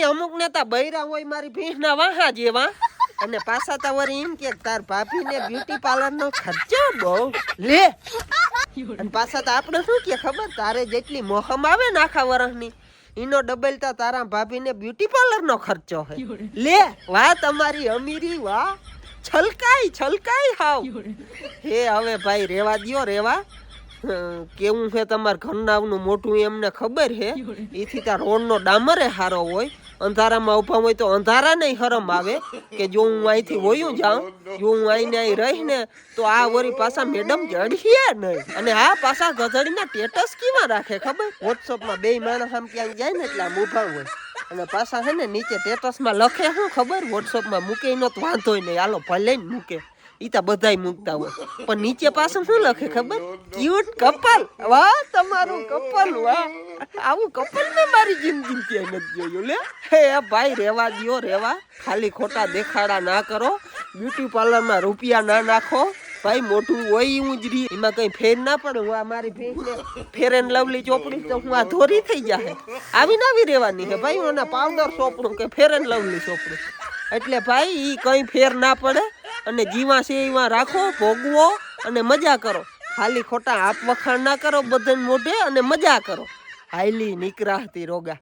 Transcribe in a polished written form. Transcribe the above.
અમુક નેતા બૈરા હોય મારી ભીંસના વાહા જેવા અને પાછા તા વળી એમ કે તાર ભાભીને બ્યુટી પાર્લર નો ખર્ચો બહુ લે અને પાછા તો આપણે શું કે ખબર તારે જેટલી મોહમ આવે ને આખા વર્ષની એનો ડબલ તા તારા ભાભીને બ્યુટી પાર્લર નો ખર્ચો હે લે વાહ તમારી અમીરી વાહ છલકાઈ હાવ હે હવે ભાઈ રેવા દ્યો રેવા કેવું છે તમાર ઘરનાવનું મોટું એમને ખબર હે એથી તાર રોડનો ડામરે હારો હોય અંધારામાં ઉભા હોય તો અંધારા નહીં હરમ આવે કે જો હું અહીંથી વયું જાઉં જો હું આઈને અહીં રહીને તો આ વરી પાછા મેડમ જડીએ નહીં અને આ પાછા ગધડીના સ્ટેટસ કેવા રાખે ખબર વોટ્સઅપમાં બે માણસ આમ ક્યાંક જાય ને એટલે આમ ઉભા હોય અને પાછા હે ને નીચે સ્ટેટસમાં લખે શું ખબર વોટ્સઅપમાં મૂકે નો તો વાંધો નહીં હાલો ભલે ને મૂકે ઈ તો બધાય મૂકતા હોય પણ નીચે પાછું શું લખે ખબર ક્યુટ કપલ વાહ તમારું કપલ વાહ આવું કપલ મેં મારી જિંદગી ક્યાંય નથી જોયું લે હે ભાઈ રેવા દ્યો રેવા ખાલી ખોટા દેખાડા ના કરો બ્યુટી પાર્લરમાં રૂપિયા ના નાખો ભાઈ મોટું હોય એવું જ રહી એમાં કઈ ફેર ના પડે હું આ મારી ભેંસને ફેર એન્ડ લવલી ચોપડી તો હું આ ધોરી થઈ જાય આવી રહેવાની છે ભાઈ એના પાવડર સોપડું કે ફેર એન્ડ લવલી સોપડું એટલે ભાઈ ઈ કઈ ફેર ના પડે અને જીવા છે એમાં રાખો ભોગવો અને મજા કરો ખાલી ખોટા આપ વખાણ ના કરો બધાને મોઢે અને મજા કરો હાઈલી નીકરાહતી રોગા